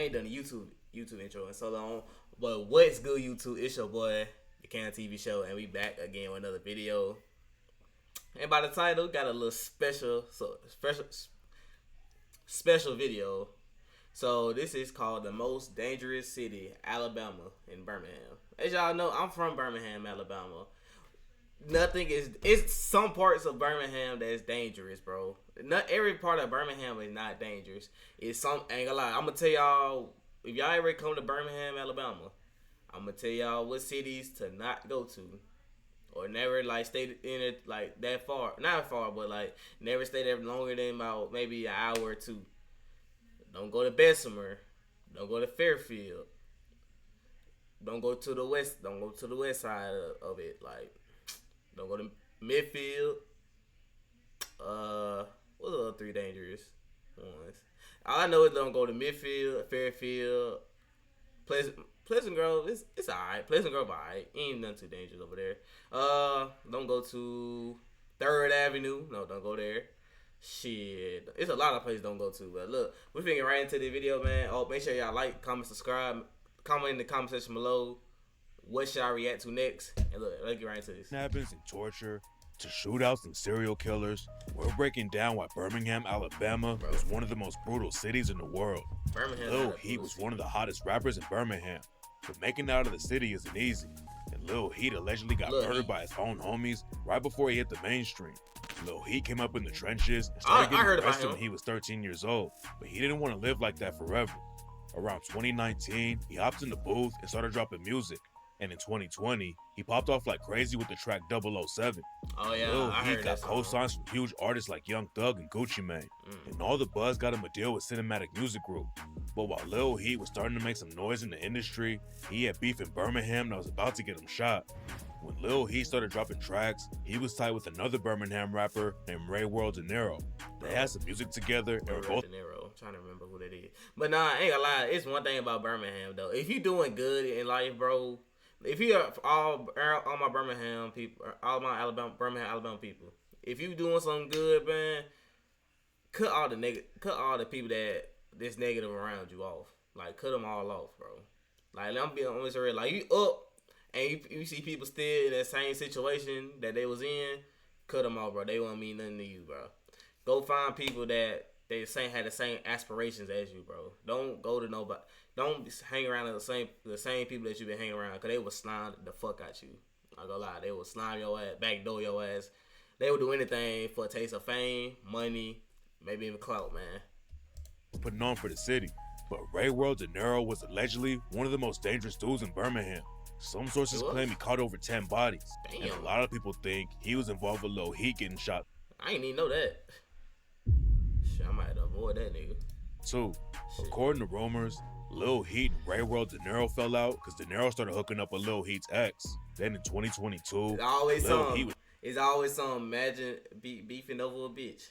ain't done a YouTube intro in so long. But what's good, YouTube? It's your boy, the Can TV Show, and we back again with another video. And by the title, got a little special video. So this is called the most dangerous city, Alabama, in Birmingham. As y'all know, I'm from Birmingham, Alabama. It's some parts of Birmingham that's dangerous, bro. Not every part of Birmingham is not dangerous. Ain't gonna lie. I'm gonna tell y'all, if y'all ever come to Birmingham, Alabama, I'm gonna tell y'all what cities to not go to. Or never stay in it that far. Not far, but never stay there longer than about maybe an hour or two. Don't go to Bessemer. Don't go to Fairfield. Don't go to the west. Don't go to the west side of it. Don't go to Midfield. What's the other three dangerous ones? All I know is don't go to Midfield, Fairfield, Pleasant Grove. It's alright. Pleasant Grove alright. Ain't nothing too dangerous over there. Don't go to 3rd Avenue. No, don't go there. Shit, it's a lot of places don't go to. But look, we're finna get right into the video, man. Oh, make sure y'all like, comment, subscribe, comment in the comment section below. What should I react to next? And look, let's get right into this. Kidnappings and torture, to shootouts and serial killers, we're breaking down why Birmingham, Alabama is one of the most brutal cities in the world. Lil Heat was one of the hottest rappers in Birmingham, but making it out of the city isn't easy. And Lil Heat allegedly got murdered by his own homies right before he hit the mainstream. Lil Heat came up in the trenches and started getting arrested when he was 13 years old, but he didn't want to live like that forever. Around 2019, he hopped in the booth and started dropping music. And in 2020, he popped off like crazy with the track 007. Oh yeah, Lil Heat got co-signs from huge artists like Young Thug and Gucci Mane. And all the buzz got him a deal with Cinematic Music Group. But while Lil Heat was starting to make some noise in the industry, he had beef in Birmingham that was about to get him shot. When Lil Heat started dropping tracks, he was tied with another Birmingham rapper named Ray World De Niro. They had some music together and were both... I'm trying to remember who that is. But nah, I ain't gonna lie, it's one thing about Birmingham though. If you doing good in life, bro, if you are all my Birmingham people, all my Birmingham, Alabama people, if you doing something good, man, cut all the people that's negative around you off. Cut them all off, bro. I'm being honest, real. You up and you see people still in that same situation that they was in, cut them off, bro. They won't mean nothing to you, bro. Go find people that had the same aspirations as you, bro. Don't go to nobody. Don't hang around the same people that you've been hanging around, because they will slime the fuck out you. I gonna lie, they will slime your ass, backdoor your ass. They will do anything for a taste of fame, money, maybe even clout, man. Putting on for the city. But Ray World De Niro was allegedly one of the most dangerous dudes in Birmingham. Some sources claim he caught over 10 bodies. Damn. And a lot of people think he was involved with Lil Heat getting shot. I ain't even know that. Shit, I might have to avoid that nigga. 2. According to rumors, Lil Heat and Ray World De Niro fell out because De Niro started hooking up with Lil Heat's ex. Then in 2022, it's always some imagine beefing over a bitch.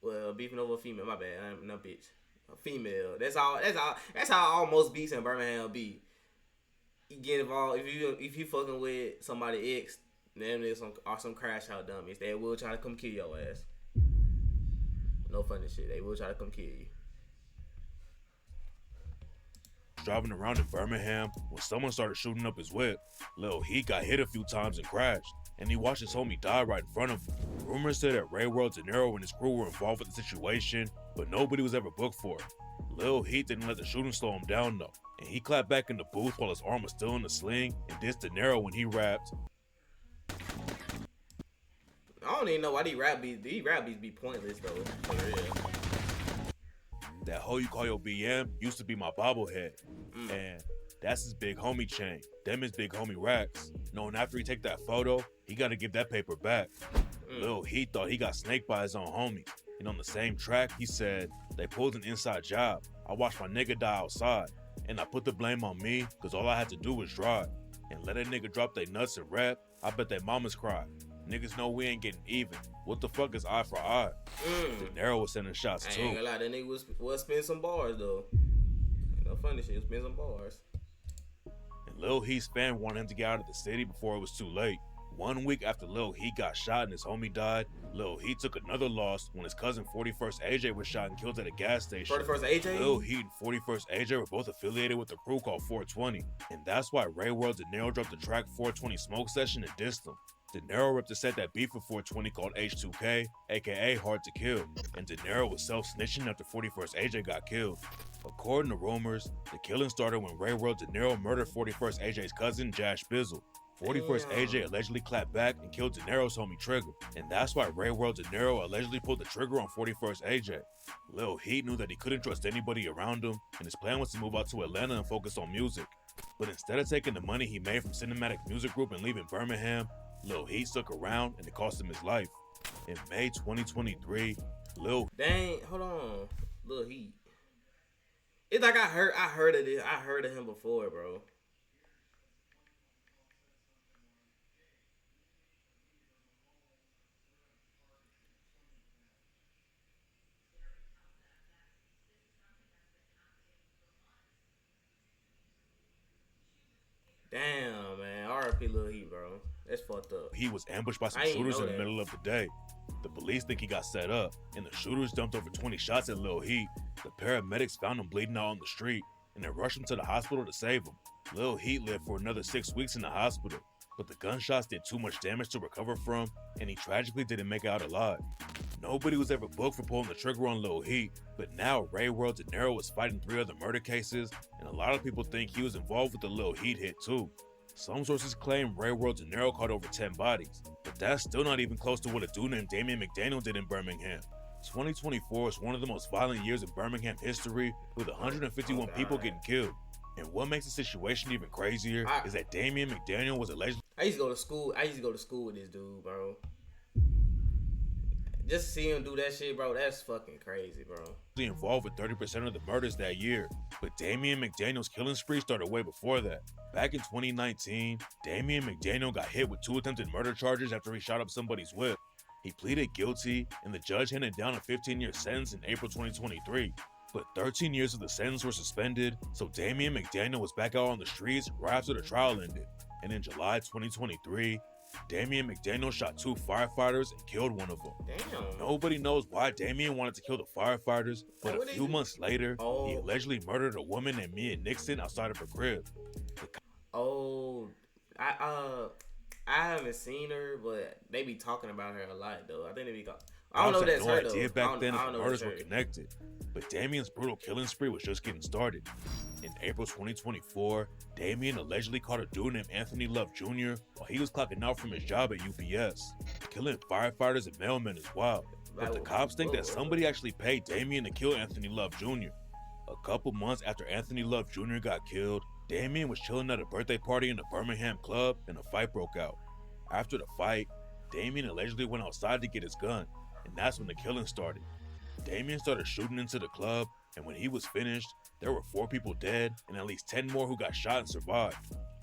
Well, beefing over a female. My bad, I'm not bitch. A female. That's how almost beefs in Birmingham be. You get involved if you fucking with somebody ex, then there's some crash out dummies. They will try to come kill your ass. No funny shit. They will try to come kill you. Driving around in Birmingham when someone started shooting up his whip. Lil Heat got hit a few times and crashed, and he watched his homie die right in front of him. Rumors said that Ray World De Niro and his crew were involved with the situation, but nobody was ever booked for it. Lil Heat didn't let the shooting slow him down though, and he clapped back in the booth while his arm was still in the sling and dissed De Niro when he rapped. I don't even know why these rap beats be pointless though. For real. That hoe you call your BM used to be my bobblehead. And that's his big homie chain. Them his big homie racks. Knowing after he take that photo, he gotta give that paper back. Lil Heat thought he got snaked by his own homie. And on the same track, he said, they pulled an inside job. I watched my nigga die outside. And I put the blame on me, cause all I had to do was drive. And let a nigga drop they nuts and rap, I bet they mamas cried. Niggas know we ain't getting even. What the fuck is eye for eye? De Niro was sending shots too. I ain't gonna lie, that nigga was spinning some bars though. No funny shit, he was spinning some bars. And Lil Heat's fan wanted him to get out of the city before it was too late. 1 week after Lil Heat got shot and his homie died, Lil Heat took another loss when his cousin 41st AJ was shot and killed at a gas station. 41st AJ? Lil Heat and 41st AJ were both affiliated with a crew called 420, and that's why Ray World De Niro dropped the track 420 Smoke Session and dissed him. De Niro ripped a set that beef for 420 called H2K, aka Hard to Kill, and De Niro was self-snitching after 41st AJ got killed. According to rumors, the killing started when Ray World De Niro murdered 41st AJ's cousin, Jash Bizzle. 41st AJ allegedly clapped back and killed De Niro's homie Trigger, and that's why Ray World De Niro allegedly pulled the trigger on 41st AJ. Lil Heat knew that he couldn't trust anybody around him, and his plan was to move out to Atlanta and focus on music. But instead of taking the money he made from Cinematic Music Group and leaving Birmingham, Lil Heat stuck around and it cost him his life. In May 2023, Lil Heat. It's like I heard of this. I heard of him before, bro. Damn, man. R.I.P. Lil Heat, bro. That's fucked up. He was ambushed by some shooters in the middle of the day. The police think he got set up, and the shooters dumped over 20 shots at Lil Heat. The paramedics found him bleeding out on the street, and they rushed him to the hospital to save him. Lil Heat lived for another 6 weeks in the hospital, but the gunshots did too much damage to recover from, and he tragically didn't make it out alive. Nobody was ever booked for pulling the trigger on Lil Heat, but now Ray World De Niro is fighting 3 other murder cases, and a lot of people think he was involved with the Lil Heat hit too. Some sources claim Ray World De Niro caught over 10 bodies, but that's still not even close to what a dude named Damian McDaniel did in Birmingham. 2024 is one of the most violent years in Birmingham history, with 151 people getting killed. And what makes the situation even crazier is that Damian McDaniel was allegedly— I used to go to school with this dude, bro. Just to see him do that shit, bro, that's fucking crazy, bro. Involved with 30% of the murders that year, but Damian McDaniel's killing spree started way before that. Back in 2019, Damian McDaniel got hit with 2 attempted murder charges after he shot up somebody's whip. He pleaded guilty, and the judge handed down a 15-year sentence in April 2023. But 13 years of the sentence were suspended, so Damian McDaniel was back out on the streets right after the trial ended. And in July 2023, Damian McDaniel shot 2 firefighters and killed one of them. Damn. Nobody knows why Damian wanted to kill the firefighters, but a few months later, he allegedly murdered a woman named Mia Nixon outside of her crib. I haven't seen her, but they be talking about her a lot, though. I think they be I don't know if that's her, though. Idea back then if the murders were connected, but Damian's brutal killing spree was just getting started. In April 2024, Damian allegedly caught a dude named Anthony Love Jr. while he was clocking out from his job at UPS. Killing firefighters and mailmen is wild, but the cops think that somebody actually paid Damian to kill Anthony Love Jr. A couple months after Anthony Love Jr. got killed, Damian was chilling at a birthday party in a Birmingham club and a fight broke out. After the fight, Damian allegedly went outside to get his gun, and that's when the killing started. Damian started shooting into the club, and when he was finished, there were 4 people dead and at least 10 more who got shot and survived.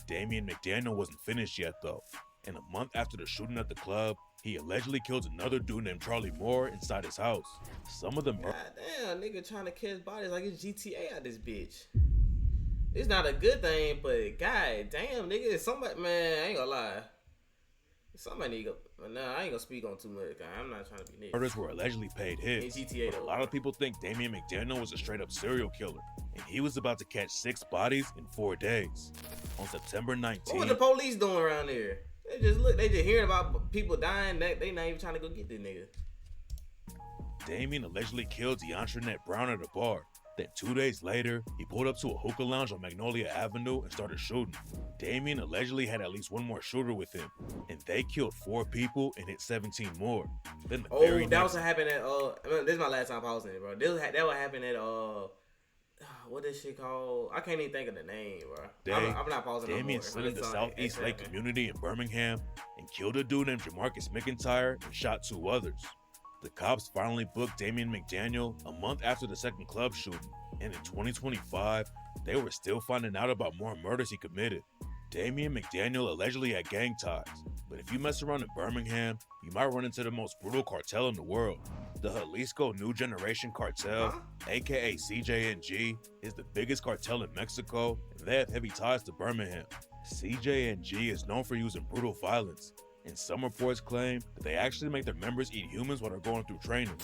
Damian McDaniel wasn't finished yet though, and a month after the shooting at the club, he allegedly killed another dude named Charlie Moore inside his house. Some of them— God damn, nigga trying to catch bodies like it's GTA out this bitch. It's not a good thing, but god damn, nigga, somebody, man, I ain't gonna lie. Somebody need to go. Nah, I ain't gonna speak on too much, guy. I'm not trying to be nigga. Murders were allegedly paid hits. GTA, but a lot of people think Damian McDaniel was a straight up serial killer, and he was about to catch 6 bodies in 4 days. On September 19th, what was the police doing around there? They just hearing about people dying. They not even trying to go get this nigga. Damian allegedly killed DeAndre Brown at a bar. Then 2 days later, he pulled up to a hookah lounge on Magnolia Avenue and started shooting. Damian allegedly had at least 1 more shooter with him, and they killed 4 people and hit 17 more. Then that was what happened at this is my last time pausing it, bro. That what happened at what is shit called? I can't even think of the name, bro. I'm not pausing. Damian slid into Southeast Lake Community in Birmingham and killed a dude named Jamarcus McIntyre and shot 2 others. The cops finally booked Damian McDaniel a month after the second club shooting, and in 2025, they were still finding out about more murders he committed. Damian McDaniel allegedly had gang ties, but if you mess around in Birmingham, you might run into the most brutal cartel in the world. The Jalisco New Generation Cartel, aka CJNG, is the biggest cartel in Mexico, and they have heavy ties to Birmingham. CJNG is known for using brutal violence, and some reports claim that they actually make their members eat humans while they're going through training.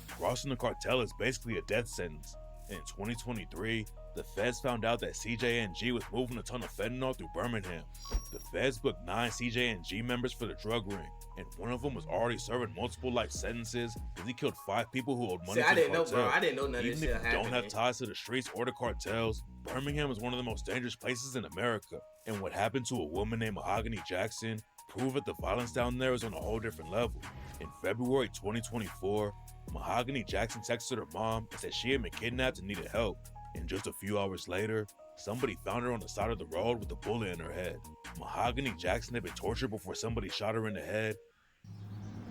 Crossing the cartel is basically a death sentence. In 2023, the feds found out that CJNG was moving a ton of fentanyl through Birmingham. The feds booked 9 CJNG members for the drug ring, and one of them was already serving multiple life sentences because he killed 5 people who owed money to the cartel. Bro. I didn't know none of this shit happened. Even if you don't have ties to the streets or the cartels, Birmingham is one of the most dangerous places in America. And what happened to a woman named Mahogany Jackson proved that the violence down there is on a whole different level. In February 2024, Mahogany Jackson texted her mom and said she had been kidnapped and needed help. And just a few hours later, somebody found her on the side of the road with a bullet in her head. Mahogany Jackson had been tortured before somebody shot her in the head.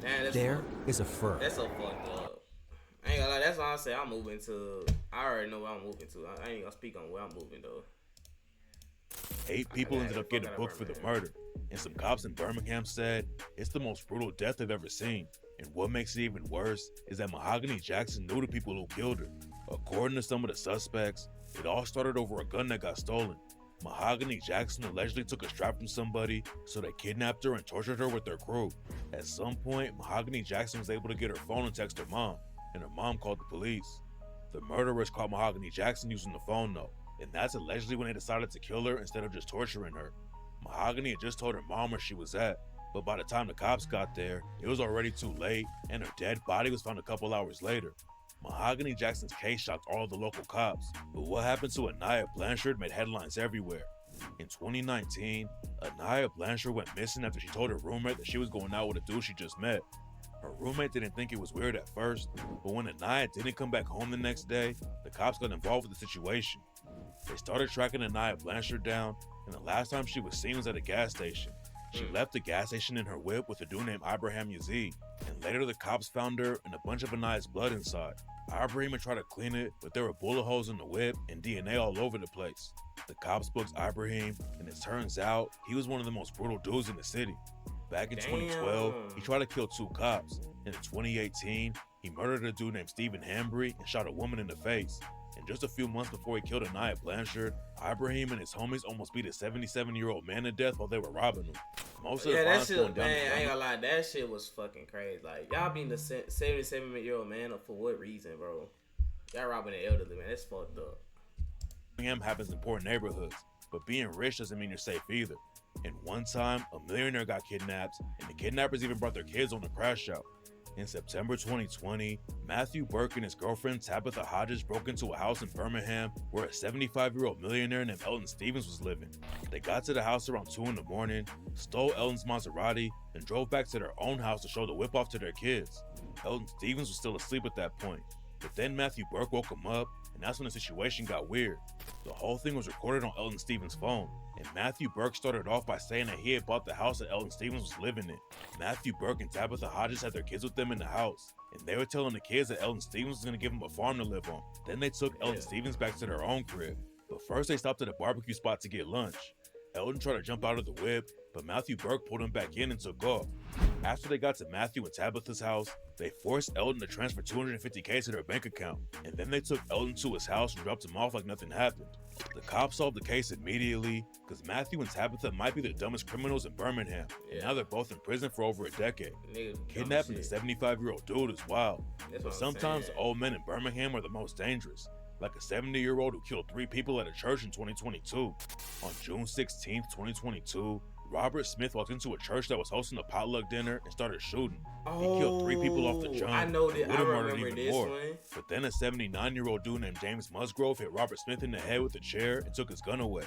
Man, there is a fur. That's so fucked up. I ain't gonna lie, that's why I say I'm moving to. I already know where I'm moving to. I ain't gonna speak on where I'm moving though. 8 people ended up getting booked for the murder, and some cops in Birmingham said it's the most brutal death they've ever seen. And what makes it even worse is that Mahogany Jackson knew the people who killed her. According to some of the suspects, it all started over a gun that got stolen. Mahogany Jackson allegedly took a strap from somebody, so they kidnapped her and tortured her with their crew. At some point, Mahogany Jackson was able to get her phone and text her mom, and her mom called the police. The murderers caught Mahogany Jackson using the phone though, and that's allegedly when they decided to kill her instead of just torturing her. Mahogany had just told her mom where she was at, but by the time the cops got there, it was already too late, and her dead body was found a couple hours later. Mahogany Jackson's case shocked all of the local cops, but what happened to Anaya Blanchard made headlines everywhere. In 2019, Anaya Blanchard went missing after she told her roommate that she was going out with a dude she just met. Her roommate didn't think it was weird at first, but when Anaya didn't come back home the next day, the cops got involved with the situation. They started tracking Anaya Blanchard down, and the last time she was seen was at a gas station. She left the gas station in her whip with a dude named Ibrahim Yazid, and later the cops found her and a bunch of Anaya's blood inside. Ibrahim had tried to clean it, but there were bullet holes in the whip and DNA all over the place. The cops booked Ibrahim, and it turns out he was one of the most brutal dudes in the city. Back in 2012, he tried to kill 2 cops, and in 2018, he murdered a dude named Stephen Hambry and shot a woman in the face. And just a few months before he killed Anaya Blanchard, Ibrahim and his homies almost beat a 77-year-old man to death while they were robbing him. Most of the violence going down. Man, I ain't gonna lie, that shit was fucking crazy. Like, y'all beating the 77-year-old man up for what reason, bro? Y'all robbing the elderly, man. That's fucked up. Birmingham happens in poor neighborhoods, but being rich doesn't mean you're safe either. And one time, a millionaire got kidnapped, and the kidnappers even brought their kids on the crash out. In September 2020, Matthew Burke and his girlfriend Tabitha Hodges broke into a house in Birmingham where a 75-year-old millionaire named Elton Stevens was living. They got to the house around 2 in the morning, stole Elton's Maserati, and drove back to their own house to show the whip off to their kids. Elton Stevens was still asleep at that point, but then Matthew Burke woke him up, and that's when the situation got weird. The whole thing was recorded on Elton Stevens' phone, and Matthew Burke started off by saying that he had bought the house that Elton Stevens was living in. Matthew Burke and Tabitha Hodges had their kids with them in the house, and they were telling the kids that Elton Stevens was going to give them a farm to live on. Then they took Elton Stevens back to their own crib, but first they stopped at a barbecue spot to get lunch. Elton tried to jump out of the whip, but Matthew Burke pulled him back in and took off. After they got to Matthew and Tabitha's house, they forced Elton to transfer $250K to their bank account, and then they took Elton to his house and dropped him off like nothing happened. The cops solved the case immediately because Matthew and Tabitha might be the dumbest criminals in Birmingham, and now they're both in prison for over a decade. Kidnapping a 75-year-old dude is wild, but sometimes the old men in Birmingham are the most dangerous, like a 70-year-old who killed 3 people at a church in 2022. On June 16, 2022, Robert Smith walked into a church that was hosting a potluck dinner and started shooting. He killed 3 people off the jump. I know that. I remember this one. But then a 79-year-old dude named James Musgrove hit Robert Smith in the head with a chair and took his gun away.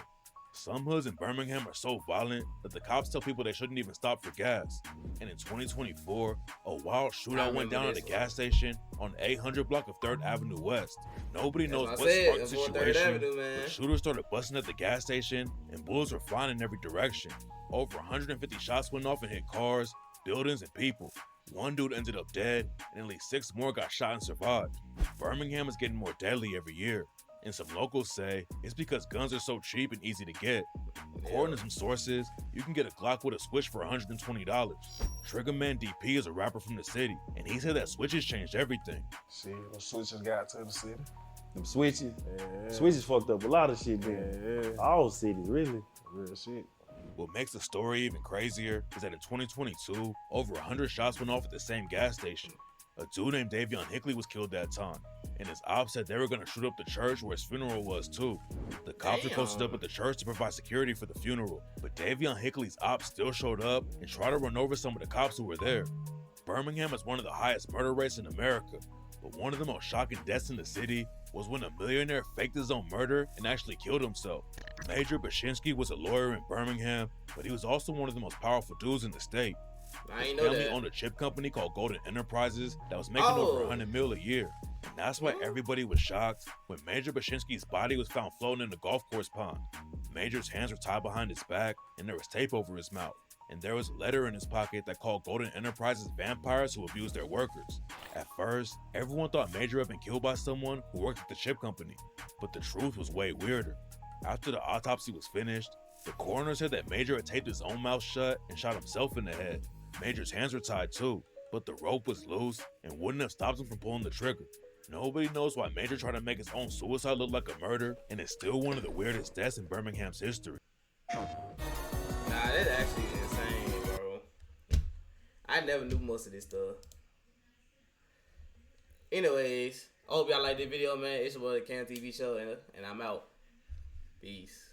Some hoods in Birmingham are so violent that the cops tell people they shouldn't even stop for gas. And in 2024, a wild shootout went down at a gas station on the 800 block of 3rd Avenue West. Nobody knows what sparked the situation, but shooters started busting at the gas station and bullets were flying in every direction. Over 150 shots went off and hit cars, buildings, and people. One dude ended up dead, and at least 6 more got shot and survived. Birmingham is getting more deadly every year, and some locals say it's because guns are so cheap and easy to get. According to some sources, you can get a Glock with a switch for $120. Triggerman DP is a rapper from the city, and he said that switches changed everything. Shit, those switches got to the city. Them switches? Switches fucked up a lot of shit, man. All cities, really. Real shit. What makes the story even crazier is that in 2022, over 100 shots went off at the same gas station. A dude named Davion Hickley was killed that time, and his ops said they were going to shoot up the church where his funeral was too. The cops were posted up at the church to provide security for the funeral, but Davion Hickley's ops still showed up and tried to run over some of the cops who were there. Birmingham has one of the highest murder rates in America, but one of the most shocking deaths in the city was when a millionaire faked his own murder and actually killed himself. Major Bashinsky was a lawyer in Birmingham, but he was also one of the most powerful dudes in the state. His family owned a chip company called Golden Enterprises that was making over $100 million a year. And that's why everybody was shocked when Major Bashinsky's body was found floating in a golf course pond. Major's hands were tied behind his back and there was tape over his mouth. And there was a letter in his pocket that called Golden Enterprises vampires who abused their workers. At first, everyone thought Major had been killed by someone who worked at the chip company, but the truth was way weirder. After the autopsy was finished, the coroner said that Major had taped his own mouth shut and shot himself in the head. Major's hands were tied too, but the rope was loose and wouldn't have stopped him from pulling the trigger. Nobody knows why Major tried to make his own suicide look like a murder, and it's still one of the weirdest deaths in Birmingham's history. Nah, that's actually insane, bro. I never knew most of this stuff. Anyways, I hope y'all like this video, man. It's your boy, the Cam TV show, and I'm out. Peace.